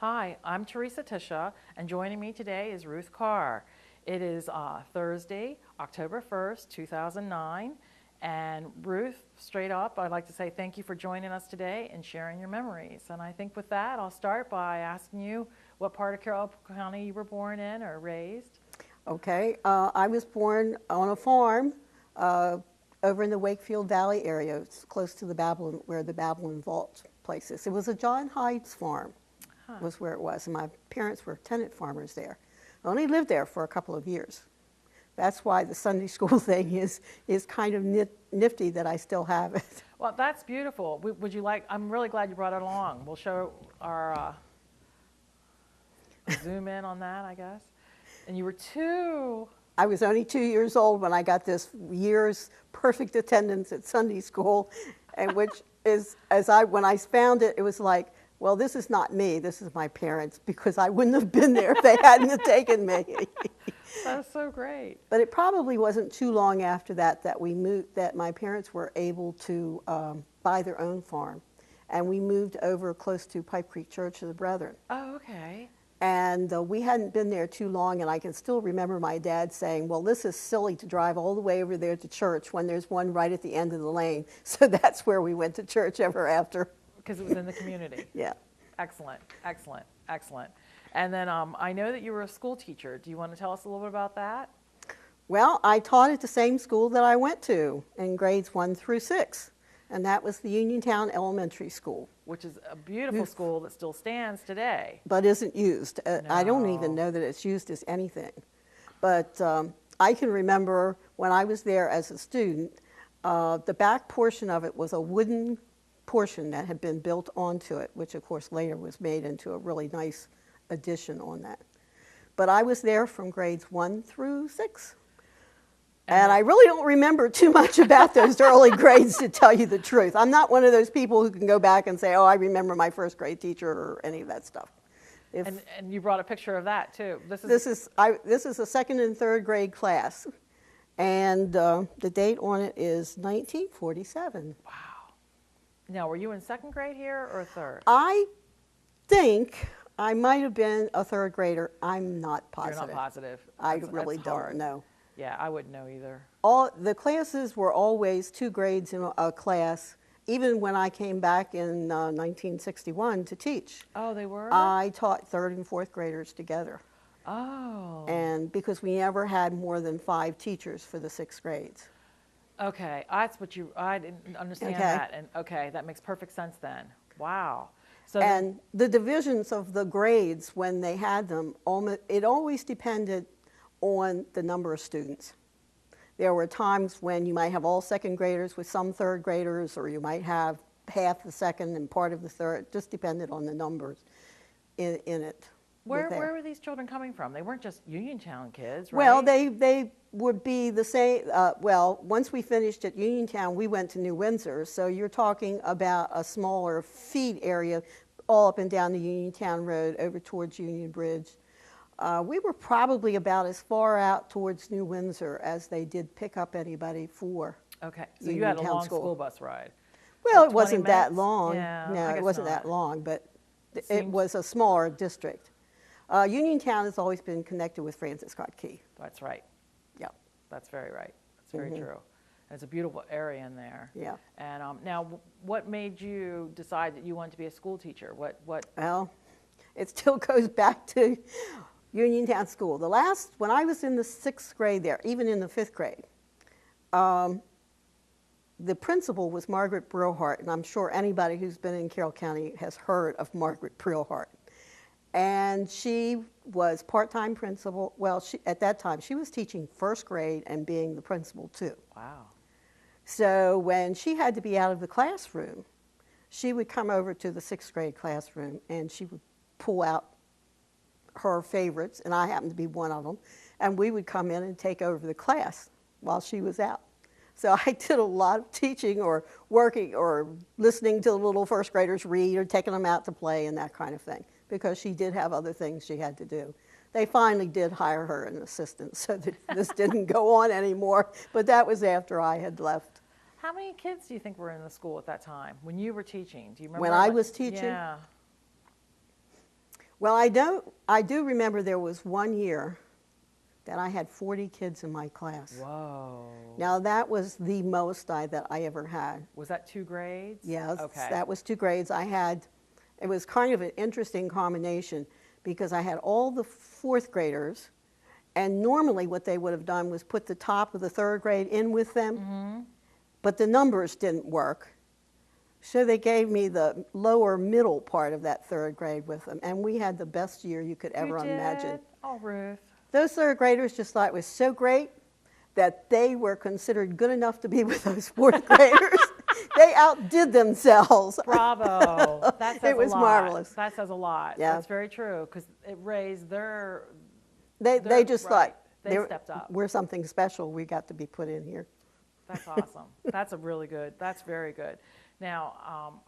Hi, I'm Teresa Tisha, and joining me today is Ruth Carr. It is Thursday, October 1st, 2009, and Ruth, straight up, I'd like to say thank you for joining us today and sharing your memories. And I think with that, I'll start by asking you what part of Carroll County you were born in or raised. Okay, I was born on a farm over in the Wakefield Valley area. It's close to the Babylon, where the Babylon Vault place is. It was a John Hyde's farm, was where it was, and my parents were tenant farmers there. I only lived there for a couple of years. That's why the Sunday school thing is kind of nifty that I still have it. Well, that's beautiful. Would you like, I'm really glad you brought it along. We'll show our, zoom in on that, I guess. And you were 2. I was only 2 years old when I got this year's perfect attendance at Sunday school, and which is, when I found it, it was like, well, this is not me, this is my parents, because I wouldn't have been there if they hadn't have taken me. That's so great. But it probably wasn't too long after that that we moved, that my parents were able to buy their own farm, and we moved over close to Pipe Creek Church of the Brethren. Oh, okay. And we hadn't been there too long, and I can still remember my dad saying, well, this is silly to drive all the way over there to church when there's one right at the end of the lane. So that's where we went to church ever after. Because it was in the community. Yeah. Excellent, excellent, excellent. And then I know that you were a school teacher. Do you want to tell us a little bit about that? Well, I taught at the same school that I went to in grades 1 through 6, and that was the Uniontown Elementary School. Which is a beautiful school that still stands today. But isn't used. I don't even know that it's used as anything. But I can remember when I was there as a student, the back portion of it was a wooden portion that had been built onto it, which of course later was made into a really nice addition on that. But I was there from grades 1 through 6. And I really don't remember too much about those early grades, to tell you the truth. I'm not one of those people who can go back and say, oh, I remember my first grade teacher or any of that stuff. And you brought a picture of that too. This is a second and third grade class, and the date on it is 1947. Wow. Now, were you in second grade here or third? I think I might have been a third grader. I'm not positive. You're not positive. I really don't know. Yeah, I wouldn't know either. All the classes were always 2 grades in a class, even when I came back in 1961 to teach. Oh, they were? I taught 3rd and 4th graders together. Oh. And because we never had more than 5 teachers for the 6th grades. Okay, that's what I didn't understand that. And okay, that makes perfect sense then. Wow. So and the divisions of the grades, when they had them, it always depended on the number of students. There were times when you might have all 2nd graders with some 3rd graders, or you might have half the 2nd and part of the 3rd. It just depended on the numbers in it. Where were these children coming from? They weren't just Uniontown kids, right? Well, they would be the same. Well, once we finished at Uniontown, we went to New Windsor. So you're talking about a smaller feed area all up and down the Uniontown Road over towards Union Bridge. We were probably about as far out towards New Windsor as they did pick up anybody for Okay, so you had a long school. School bus ride. Well, Like it wasn't 20 that minutes? long. Yeah, No, I it guess wasn't not. that long, but it seems- was a smaller district. Uniontown has always been connected with Francis Scott Key. That's right. Yeah. That's very right. That's very true. And it's a beautiful area in there. Yeah. And now, what made you decide that you wanted to be a school teacher? What? Well, it still goes back to Uniontown School. When I was in the 6th grade there, even in the 5th grade, the principal was Margaret Brillhart, and I'm sure anybody who's been in Carroll County has heard of Margaret Brillhart. And she was part-time principal. Well, at that time, she was teaching 1st grade and being the principal too. Wow. So when she had to be out of the classroom, she would come over to the 6th grade classroom, and she would pull out her favorites, and I happened to be one of them, and we would come in and take over the class while she was out. So I did a lot of teaching or working or listening to the little 1st graders read or taking them out to play and that kind of thing, because she did have other things she had to do. They finally did hire her an assistant, so that this didn't go on anymore, but that was after I had left. How many kids do you think were in the school at that time when you were teaching? Do you remember? When I was teaching? Yeah. Well, I do remember there was one year that I had 40 kids in my class. Whoa. Now, that was the most that I ever had. Was that 2 grades? Yes, Okay. that was 2 grades. It was kind of an interesting combination because I had all the 4th graders, and normally what they would have done was put the top of the 3rd grade in with them, but the numbers didn't work. So they gave me the lower middle part of that 3rd grade with them, and we had the best year you could ever imagine. Oh, Ruth. Those 3rd graders just thought it was so great that they were considered good enough to be with those 4th graders. They outdid themselves. Bravo. That says It was a lot. marvelous. That says a lot. Yeah. That's very true because it raised their. They just right. thought They stepped up. we're something special. We got to be put in here. That's awesome. That's that's very good. Now,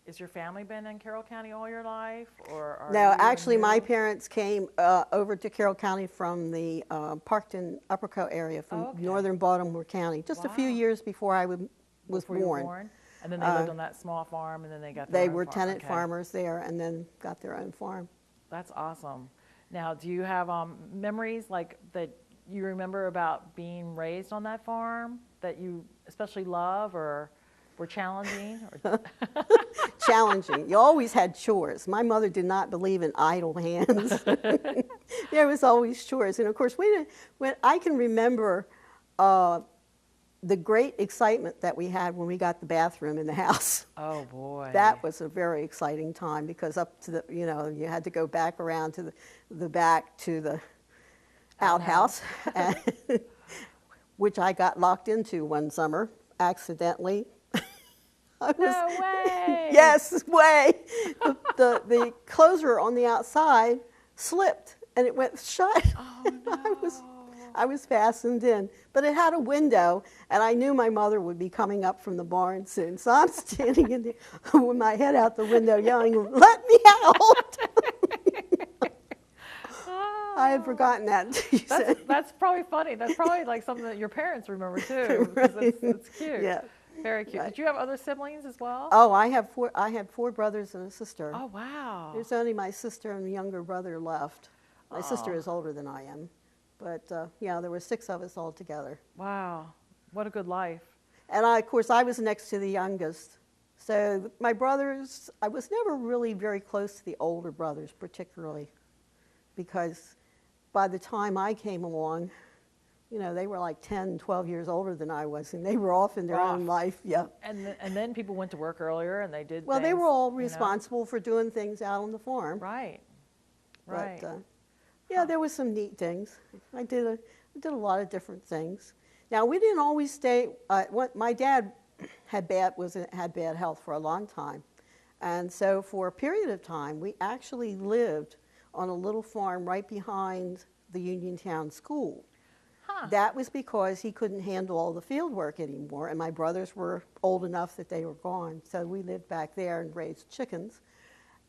is your family been in Carroll County all your life? No, actually, my parents came over to Carroll County from the Parkton Upperco area, from northern Baltimore County, just a few years before I was born. And then they lived on that small farm, and then they got their They own were farm. tenant farmers there, and then got their own farm. That's awesome. Now, do you have memories like that you remember about being raised on that farm that you especially love or were challenging? Challenging. You always had chores. My mother did not believe in idle hands. There was always chores. And of course, when I can remember the great excitement that we had when we got the bathroom in the house. Oh, boy. That was a very exciting time because up to the, you had to go back around to the back to the outhouse, which I got locked into one summer accidentally. No way! Yes, way. The closer on the outside slipped and it went shut. Oh, no. I was fastened in, but it had a window, and I knew my mother would be coming up from the barn soon. So I'm standing in there with my head out the window yelling, "Let me out!" I had forgotten that. That's probably funny. That's probably like something that your parents remember too. Right. It's cute. Yeah. Very cute. Did you have other siblings as well? Oh, I had 4 brothers and a sister. Oh, wow. There's only my sister and younger brother left. My sister is older than I am. But, yeah, there were 6 of us all together. Wow. What a good life. And, of course, I was next to the youngest. So my brothers, I was never really very close to the older brothers particularly because by the time I came along, they were like 10, 12 years older than I was, and they were off in their own life. Yeah. And then people went to work earlier, and they did. Well, they were all responsible for doing things out on the farm. Right. Right. But, yeah, there was some neat things. I did a lot of different things. Now we didn't always stay. My dad had bad health for a long time, and so for a period of time we actually lived on a little farm right behind the Uniontown School. Huh. That was because he couldn't handle all the field work anymore, and my brothers were old enough that they were gone. So we lived back there and raised chickens,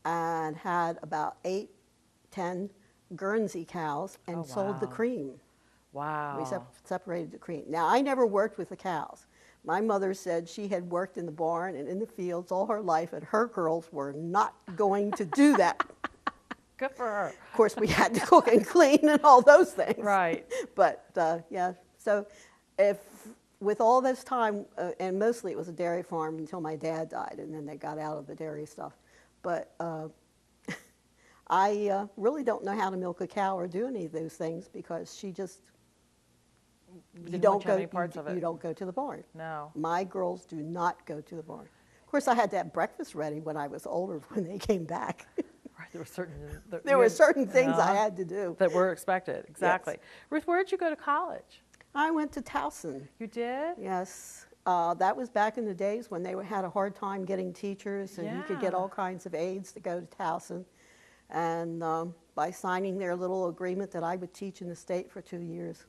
and had about 8, 10 Guernsey cows and sold the cream. Wow. We separated the cream. Now, I never worked with the cows. My mother said she had worked in the barn and in the fields all her life, and her girls were not going to do that. Good for her. Of course, we had to cook and clean and all those things. Right. But, yeah, so with all this time, and mostly it was a dairy farm until my dad died, and then they got out of the dairy stuff. But I really don't know how to milk a cow or do any of those things because she just, you don't go to the barn. No. My girls do not go to the barn. Of course, I had to have breakfast ready when I was older when they came back. Right, there were certain things I had to do. That were expected, exactly. Yes. Ruth, where did you go to college? I went to Towson. You did? Yes. That was back in the days when they had a hard time getting teachers, and you could get all kinds of aides to go to Towson. And by signing their little agreement that I would teach in the state for 2 years,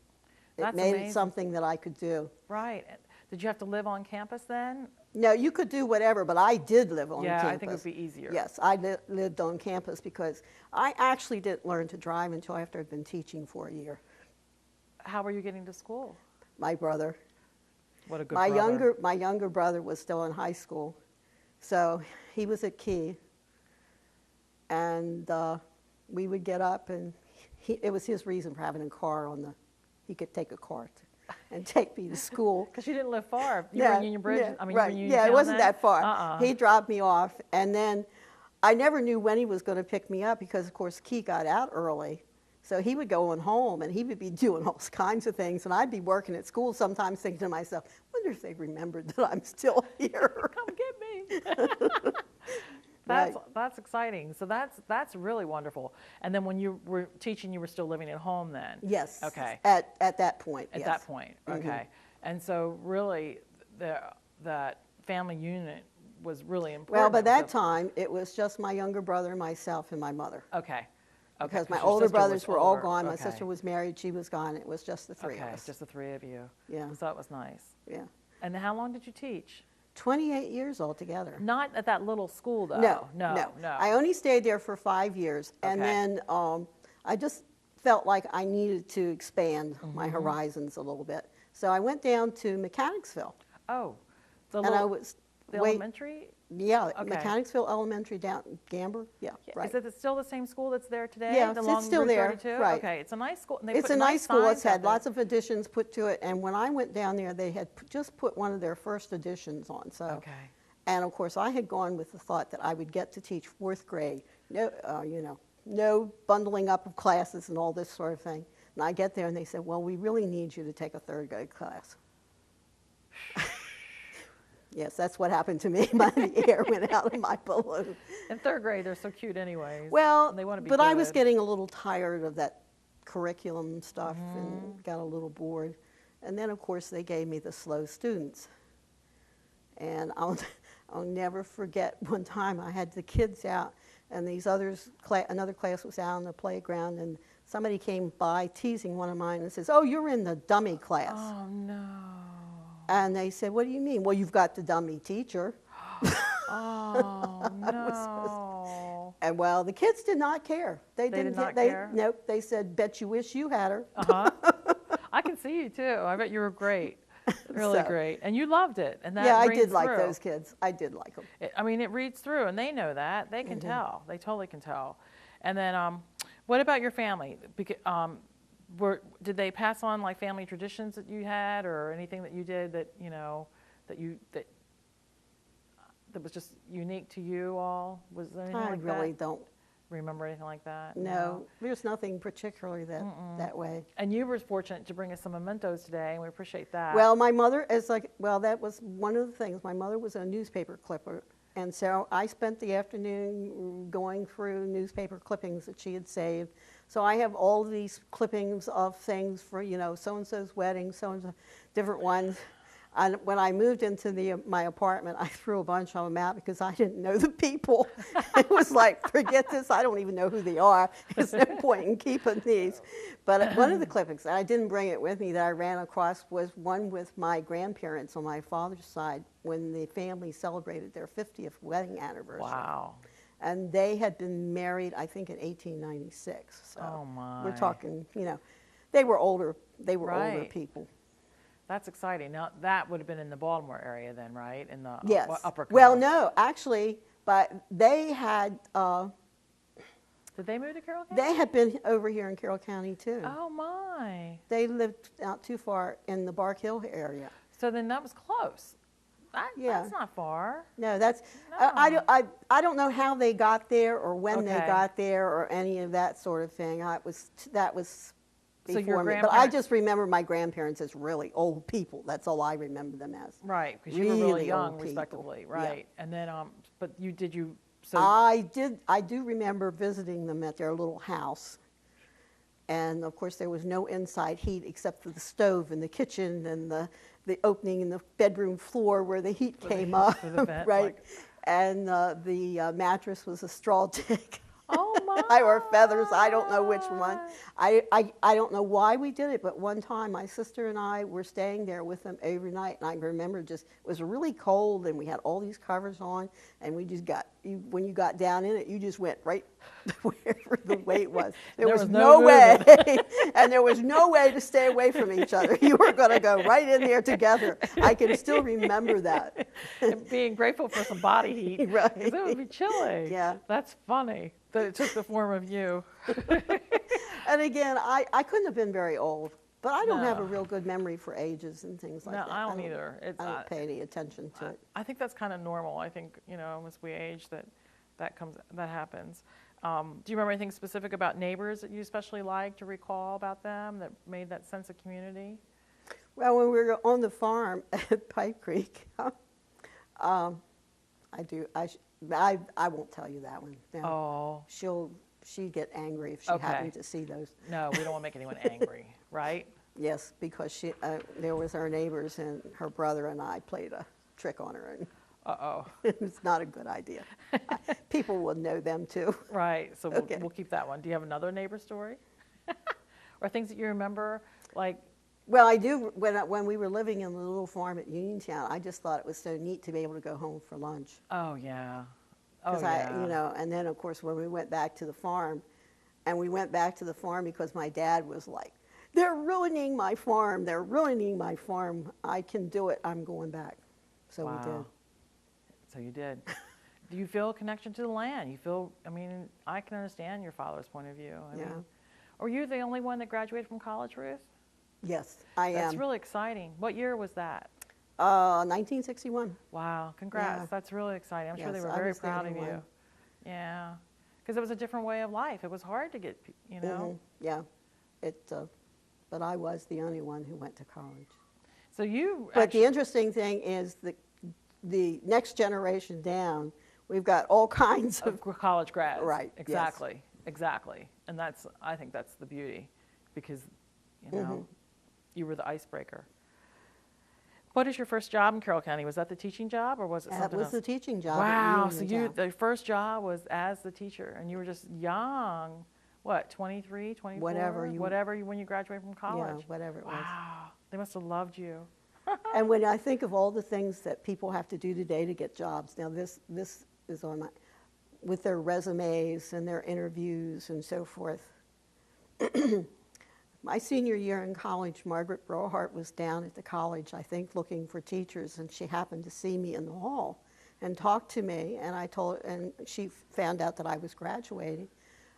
it made it something that I could do. Right. Did you have to live on campus then? No, you could do whatever, but I did live on campus. Yeah, I think it would be easier. Yes, I lived on campus because I actually didn't learn to drive until after I'd been teaching for a year. How were you getting to school? My brother. What a good brother. My younger brother was still in high school, so he was at Key. and we would get up, and it was his reason for having a car he could take a car and take me to school. Because you didn't live far. You were in Union Bridge? Yeah, I mean, right. you were in Yeah, it Uniontown wasn't then? that far. He dropped me off, and then I never knew when he was going to pick me up because, of course, Key got out early. So he would go on home, and he would be doing all kinds of things, and I'd be working at school sometimes thinking to myself, wonder if they remembered that I'm still here. Come get me. That's, Right. that's exciting. So that's really wonderful. And then when you were teaching, you were still living at home then? Yes. Okay. At that point, At yes. that point, okay. And so really, that family unit was really important. Well, by that So- time, it was just my younger brother, myself, and my mother. Okay. Because my your older sister brothers was were all older. gone. My Okay. sister was married. She was gone. It was just the three of Okay, us. just the three of you. Yeah. So that was nice. Yeah. And how long did you teach? 28 years altogether. Not at that little school, though. No. I only stayed there for 5 years. And Okay. then I just felt like I needed to expand my Mm-hmm. horizons a little bit. So I went down to Mechanicsville. Oh, the And I little, was, the wait, elementary? yeah, Okay. Mechanicsville Elementary down in Gamber. Yeah, Yeah, right. Is it still the same school that's there today? Yeah, the it's long still Route there, 32? right. Okay, it's a nice school. And they It's put a nice school. signs It's had out there. lots of additions put to it. And when I went down there, they had just put one of their first additions on. So, Okay. and of course, I had gone with the thought that I would get to teach fourth grade. No, no bundling up of classes and all this sort of thing. And I get there and they said, well, we really need you to take a third grade class. Yes, that's what happened to me. The air went out of my balloon. In third grade, they're so cute anyways. Well, and they want to be but I was good. getting a little tired of that curriculum stuff Mm-hmm. and got a little bored. And then, of course, they gave me the slow students. And I'll never forget one time I had the kids out, and these others, another class was out on the playground, and somebody came by teasing one of mine and says, "Oh, you're in the dummy class." Oh, no. And they said, "What do you mean?" "Well, you've got the dummy teacher." Oh, no. And well, the kids did not care. They did not they, care? Nope. They said, "Bet you wish you had her." Uh-huh. I can see you, too. I bet you were great. Really So- great. And you loved it. And that Yeah, I reads did like through. those kids. I did like them. I mean, it reads through, and they know that. They can Mm-hmm. tell. They totally can tell. And then, what about your family? Did they pass on like family traditions that you had, or anything that you did that that was just unique to you all? Was there anything I like really that? don't. Remember anything like that? No, there's nothing particularly that way. And you were fortunate to bring us some mementos today, and we appreciate that. Well, my mother is that was one of the things. My mother was a newspaper clipper, and so I spent the afternoon going through newspaper clippings that she had saved. So I have all these clippings of things for, so-and-so's wedding, so-and-so, different ones. And when I moved into my apartment, I threw a bunch of them out because I didn't know the people. It was like, forget this, I don't even know who they are. There's no point in keeping these. But one of the clippings, and I didn't bring it with me, that I ran across was one with my grandparents on my father's side when the family celebrated their 50th wedding anniversary. wow. And they had been married, I think, in 1896. So Oh, my. we're talking, they were older. They were older Right. people. That's exciting. Now, that would have been in the Baltimore area then, right? In the Yes. upper Well, coast. no, actually, but they had Did they move to Carroll County? they had been over here in Carroll County too. Oh, my. They lived not too far in the Bark Hill area. So then that was close. Yeah. That's not far. No, that's No. I don't know how they got there or when they Okay. got there or any of that sort of thing. That was So your before me. But I grandparents- just remember my grandparents as really old people. That's all I remember them as. Right, because you were really Really young, old people. respectively, Yeah. right? And then, but so I do remember visiting them at their little house. And of course, there was no inside heat except for the stove in the kitchen and the opening in the bedroom floor where the heat came up, for the vent, right? like- And the mattress was a straw tick. oh my. Or feathers, I don't know which one. I don't know why we did it, but one time my sister and I were staying there with them overnight, and I remember it was really cold, and we had all these covers on, and we just when you got down in it, you just went right wherever the weight was. There was no way, and there was no way to stay away from each other. You were going to go right in there together. I can still remember that. And being grateful for some body heat. Right. 'Cause it would be chilly. Yeah. That's funny. that it took the form of you. And again, I couldn't have been very old, but I don't have a No. real good memory for ages and things like No, that. I don't either. I don't pay any attention to it. I think that's kind of normal. I think, as we age, that happens. Do you remember anything specific about neighbors that you especially liked to recall about them that made that sense of community? Well, when we were on the farm at Pipe Creek, I won't tell you that one. No. Oh, She'd get angry if she Okay. happened to see those. no, we don't want to make anyone angry, right? Yes, because there was our neighbors, and her brother and I played a trick on her, and Uh-oh. it's not a good idea. People will know them too. Right, so Okay. we'll keep that one. Do you have another neighbor story? Or things that you remember, like, Well, I do. When we were living in the little farm at Uniontown, I just thought it was so neat to be able to go home for lunch. oh, yeah. Oh, 'Cause yeah. and then of course when we went back to the farm, and we went back to the farm because my dad was like, "They're ruining my farm. They're ruining my farm. I can do it. I'm going back." So we did. Wow. So you did. Do you feel a connection to the land? I can understand your father's point of view. Yeah. Were you the only one that graduated from college, Ruth? Yes, I That's am. really exciting. What year was that? 1961. Wow, congrats. Yeah. That's really exciting. I'm sure they Yes, were I very was the proud of only you. one. Yeah. Because it was a different way of life. It was hard to get, Yeah. But I was the only one who went to college. So you But the interesting thing is the next generation down, we've got all kinds of college grads. Right, yes. Exactly. Exactly. And I think that's the beauty, because, you were the icebreaker. What is your first job in Carroll County? Was that the teaching job, or was it That something was else? the teaching job. at Wow, so Uniontown. the first job was as the teacher, and you were just young, what, 23, 24? Whatever when you graduated from college. Yeah, whatever it was. Wow, they must have loved you. And when I think of all the things that people have to do today to get jobs, now this is on with their resumes and their interviews and so forth. My senior year in college, Margaret Brohart was down at the college, I think, looking for teachers, and she happened to see me in the hall and talked to me, and she found out that I was graduating,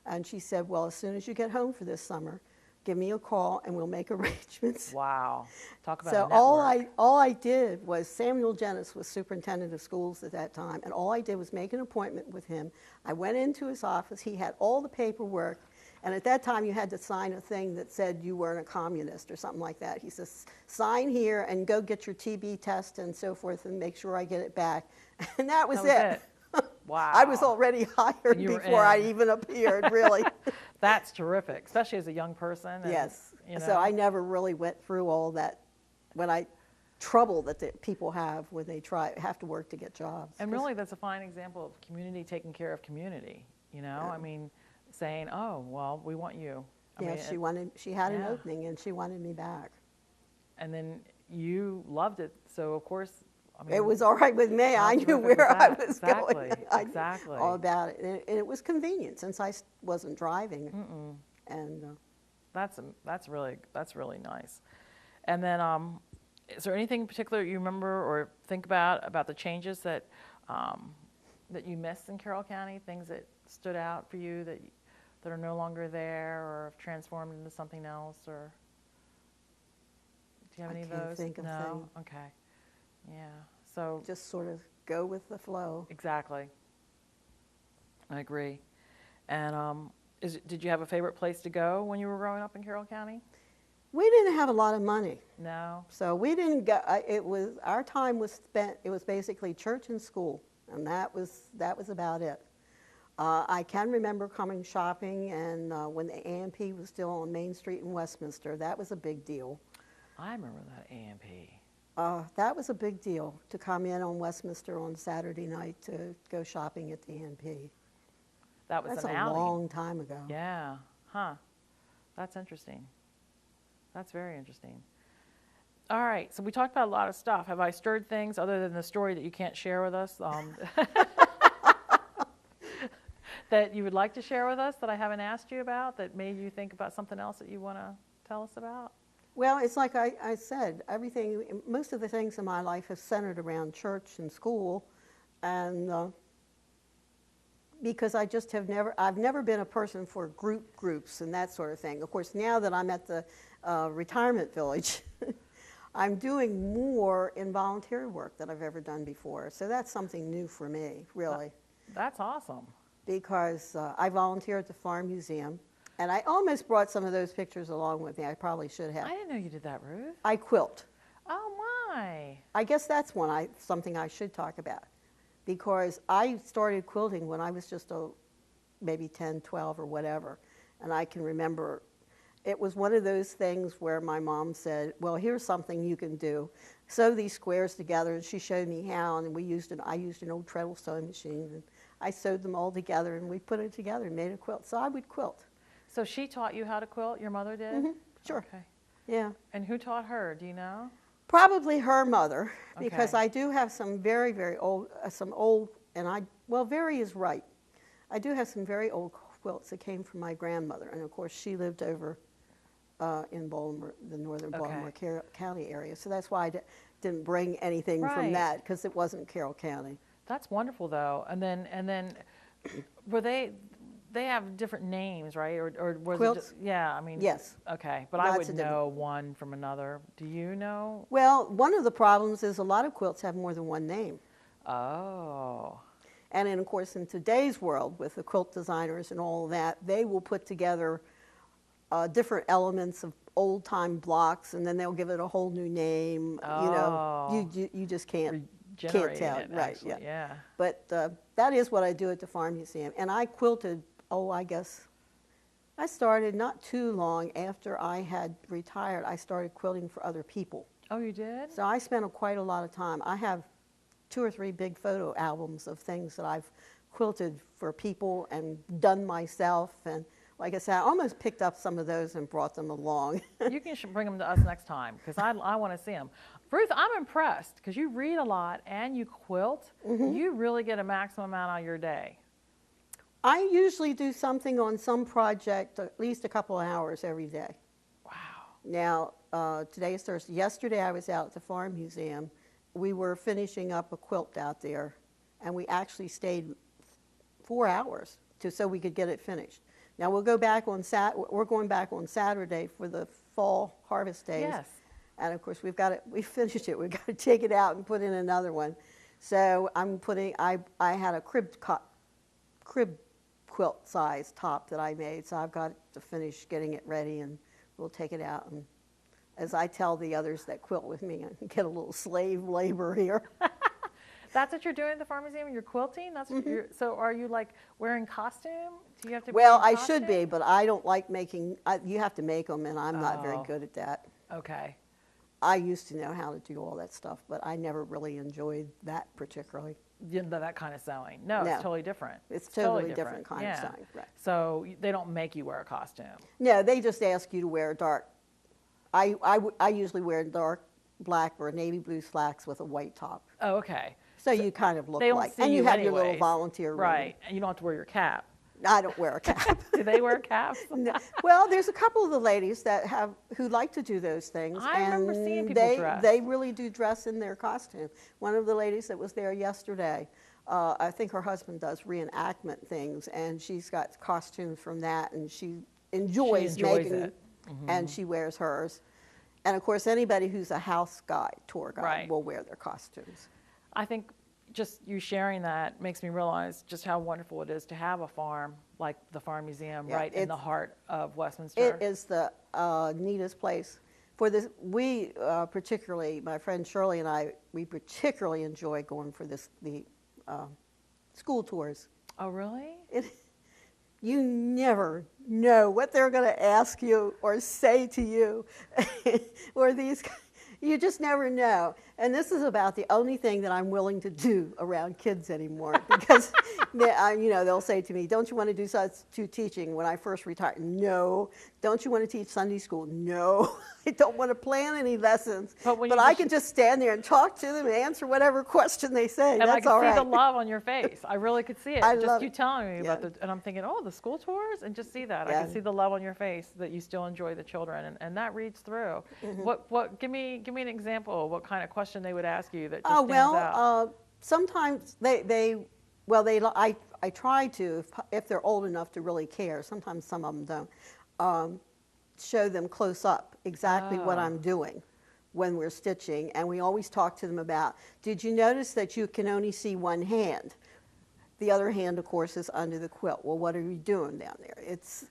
and she said, "Well, as soon as you get home for this summer, give me a call and we'll make arrangements." Wow, talk about So a network. all I did was, Samuel Jennis was superintendent of schools at that time, and all I did was make an appointment with him. I went into his office. He had all the paperwork, and at that time you had to sign a thing that said you weren't a communist or something like that. He says, "Sign here and go get your TB test and so forth and make sure I get it back." And that was it. Wow. I was already hired You were before I in. even appeared, really. That's terrific, especially as a young person. And, Yes. you know. So I never really went through all that trouble that the people have when they have to work to get jobs. And really, that's a fine example of community taking care of community. I mean, saying, "Oh, well, we want you." She had an Yeah. opening and she wanted me back. And then you loved it, so of course, It was all right with me. I knew terrific where was I that? was Exactly, going. I knew exactly. all about it. And it was convenient since I wasn't driving. And That's really nice. And then, is there anything in particular you remember or think about the changes that you missed in Carroll County? Things that stood out for you that are no longer there or have transformed into something else? Or do you have I any of can't those? think of No. Okay. Yeah. So just sort of go with the flow. exactly. I agree. And did you have a favorite place to go when you were growing up in Carroll County? We didn't have a lot of money. No. So we didn't go, our time was spent, it was basically church and school, and that was about it. I can remember coming shopping, and when the A&P was still on Main Street in Westminster, that was a big deal. I remember that A&P. That was a big deal, to come in on Westminster on Saturday night to go shopping at the A&P. That was That's an a outing. long time ago. Yeah. Huh. That's interesting. That's very interesting. All right. So we talked about a lot of stuff. Have I stirred things other than the story that you can't share with us that you would like to share with us that I haven't asked you about that made you think about something else that you want to tell us about? Well, it's like I said, most of the things in my life have centered around church and school, and because I just I've never been a person for groups and that sort of thing. Of course, now that I'm at the retirement village, I'm doing more in volunteer work than I've ever done before. So that's something new for me, really. That's awesome. Because I volunteer at the Farm Museum, and I almost brought some of those pictures along with me. I probably should have. I didn't know you did that, Ruth. I quilt. Oh, my. I guess that's something I should talk about, because I started quilting when I was just maybe 10, 12 or whatever, and I can remember it was one of those things where my mom said, well, here's something you can do. Sew these squares together, and she showed me how, and I used an old treadle sewing machine, and I sewed them all together, and we put it together and made a quilt. So I would quilt. So she taught you how to quilt? Your mother did? Mm-hmm. Sure. Okay. Yeah. And who taught her? Do you know? Probably her mother, because Okay. I do have some very, very old, well, very is right. I do have some very old quilts that came from my grandmother, and of course she lived over in Baltimore, the northern Baltimore County area. So that's why I didn't bring anything from Right. that, because it wasn't Carroll County. That's wonderful, though. And then were they have different names, right? Or was Quilts? it just, yeah, I mean. Yes. Okay, but I Lots would of different- know one from another. Do you know? Well, one of the problems is a lot of quilts have more than one name. Oh. And then, of course, in today's world, with the quilt designers and all of that, they will put together different elements of old-time blocks, and then they'll give it a whole new name. Oh. You know, you just can't tell. It, Right, actually, yeah. But that is what I do at the Farm Museum. And I quilted, I guess, I started not too long after I had retired. I started quilting for other people. Oh, you did? So I spent quite a lot of time. I have 2 or 3 big photo albums of things that I've quilted for people and done myself. And like I said, I almost picked up some of those and brought them along. You can bring them to us next time, because I want to see them. Ruth, I'm impressed, because you read a lot and you quilt. Mm-hmm. You really get a maximum amount out of your day. I usually do something on some project, at least a couple of hours every day. Wow. Now, today is Thursday. Yesterday I was out at the Farm Museum. We were finishing up a quilt out there, and we actually stayed 4 hours so we could get it finished. Now we'll go back on we're going back on Saturday for the fall harvest days. Yes. And of course we finished it. We've got to take it out and put in another one. So I had a crib quilt size top that I made, so I've got to finish getting it ready, and we'll take it out. And as I tell the others that quilt with me, I get a little slave labor here. That's what you're doing at the Farm Museum? You're quilting? That's what you're, so are you like wearing costume? Do you have to Well, be in I should be, costume? but I don't like making, you have to make them, and I'm not very Oh. good at that. Okay. I used to know how to do all that stuff, but I never really enjoyed that particularly. That kind of sewing. No, No. it's totally different. It's totally different kind of Yeah. sewing, right. So they don't make you wear a costume. No, they just ask you to wear dark. I usually wear dark black or navy blue slacks with a white top. Oh, okay. So you kind of look They don't like, see and you have your little anyways. volunteer room. Right, and you don't have to wear your cap. I don't wear a cap. Do they wear caps? No. Well, there's a couple of the ladies who like to do those things. I remember and seeing people dress. They really do dress in their costume. One of the ladies that was there yesterday, I think her husband does reenactment things, and she's got costumes from that, and she enjoys making it. and she wears hers. And of course, anybody who's a house guide, tour guide, Right. will wear their costumes. I think just you sharing that makes me realize just how wonderful it is to have a farm like the Farm Museum Yeah, right in the heart of Westminster. It is the neatest place. For this, we particularly, my friend Shirley and I, we particularly enjoy going for the school tours. Oh, really? You never know what they're going to ask you or say to you, or you just never know. And this is about the only thing that I'm willing to do around kids anymore, because they'll say to me, "Don't you want to do substitute teaching?" When I first retired, no. "Don't you want to teach Sunday school?" No. I don't want to plan any lessons, but I can just stand there and talk to them and answer whatever question they say. And That's I could all see right. the love on your face. I really could see it. I Just love you it. telling me about Yeah. and I'm thinking, oh, the school tours, and just see that. I Yeah. can see the love on your face that you still enjoy the children, and that reads through. What? Give me an example. What kind of question they would ask you that just stands out? Sometimes they Well, I try to, if they're old enough to really care, sometimes some of them don't, show them close up exactly what I'm doing when we're stitching. And we always talk to them about, did you notice that you can only see one hand? The other hand, of course, is under the quilt. Well, what are you doing down there? It's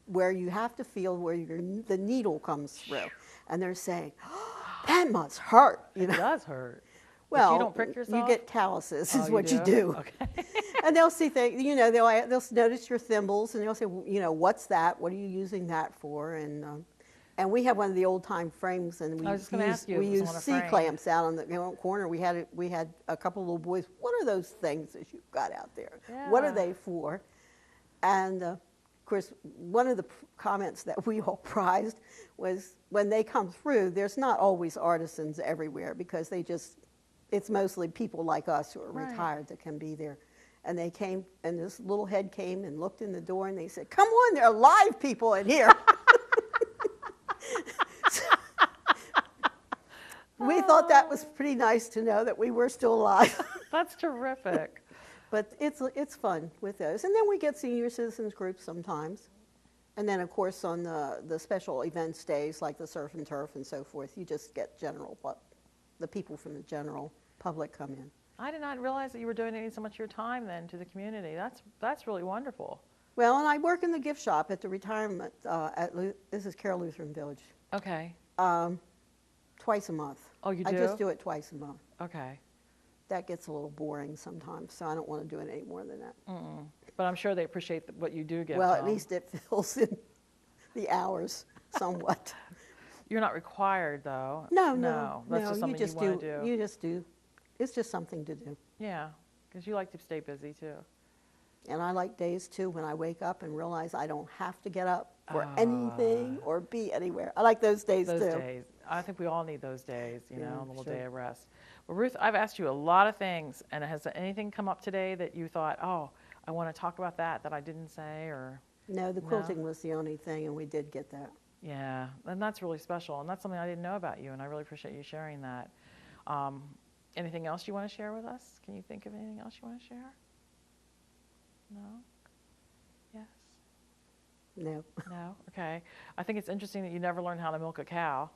where you have to feel where the needle comes through. And they're saying, oh, that must hurt. You know? It does hurt. Well, but you don't prick yourself? You get calluses, is Oh, what you do. Okay. And they'll see things, you know, they'll notice your thimbles, and they'll say, you know, what's that? What are you using that for? And we have one of the old time frames, and we use C-clamps out on the corner. We had a couple of little boys. What are those things that you've got out there? Yeah. What are they for? And of course, one of the comments that we all prized was when they come through, there's not always artisans everywhere, because it's mostly people like us who are retired that can be there. And they came, and this little head came and looked in the door, and they said, come on, there are live people in here. We thought that was pretty nice to know that we were still alive. That's terrific. But it's fun with those. And then we get senior citizens groups sometimes. And then, of course, on the special events days, like the surf and turf and so forth, you just get the people from the general public come in. I did not realize that you were donating so much of your time then to the community. That's really wonderful. Well, and I work in the gift shop at the retirement, this is Carroll Lutheran Village. Okay. Twice a month. Oh, you do? I just do it twice a month. Okay. That gets a little boring sometimes, so I don't want to do it any more than that. Mm-mm. But I'm sure they appreciate what you do give Well, them. at least it fills in the hours somewhat. You're not required, though. No. That's just something you want to do. You just do. It's just something to do. Yeah, because you like to stay busy, too. And I like days, too, when I wake up and realize I don't have to get up for anything or be anywhere. I like those days, too. Those days. I think we all need those days, you know, a little sure. day of rest. Well, Ruth, I've asked you a lot of things, and has anything come up today that you thought, oh, I want to talk about that I didn't say, or? No, the quilting was the only thing, and we did get that. Yeah, and that's really special, and that's something I didn't know about you, and I really appreciate you sharing that. Anything else you want to share with us? Can you think of anything else you want to share? No? Yes? No. No? Okay. I think it's interesting that you never learned how to milk a cow.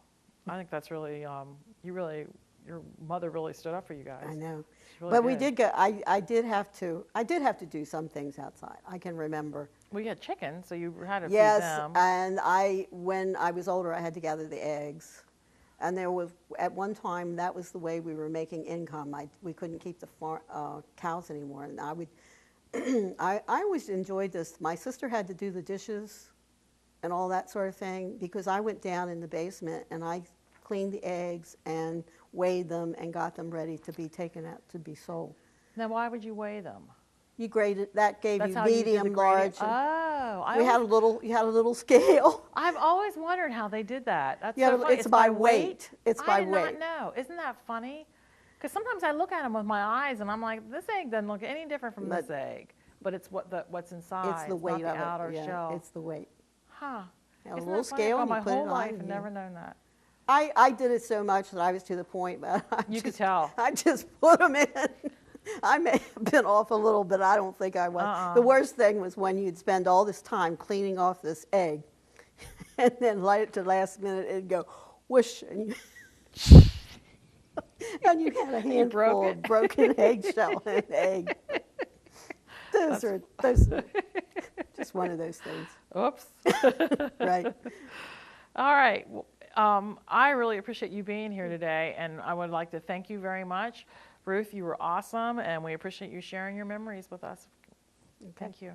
I think that's really, your mother really stood up for you guys. I know. Really but we did go, I did have to do some things outside. I can remember. Well, you had chickens, so you had to feed yes, them. and when I was older, I had to gather the eggs. And there was, at one time, that was the way we were making income. We couldn't keep the cows anymore. And I would, I always enjoyed this. My sister had to do the dishes and all that sort of thing, because I went down in the basement and I cleaned the eggs and weighed them and got them ready to be taken out to be sold. Now, why would you weigh them? You graded, that gave That's you how you did the medium, grading? large. Oh, You had a little scale. I've always wondered how they did that. That's Yeah, so funny. it's by weight. It's by weight. I did not know. Isn't that funny? Because sometimes I look at them with my eyes and I'm like, this egg doesn't look any different from this egg. But it's what's inside. It's the weight not the of outer it. shell. It's the weight. Huh. A Isn't little that funny? scale, I've and gone you my put it whole on, life and yeah. never known that. I did it so much that I was to the point, but You could tell. I just put them in. I may have been off a little, but I don't think I was. The worst thing was when you'd spend all this time cleaning off this egg, and then right to the last minute it'd go whoosh, and you had a handful of broken eggshell and egg. Those are just one of those things. Oops. Right. All right. I really appreciate you being here today, and I would like to thank you very much. Ruth, you were awesome, and we appreciate you sharing your memories with us. Okay. Thank you.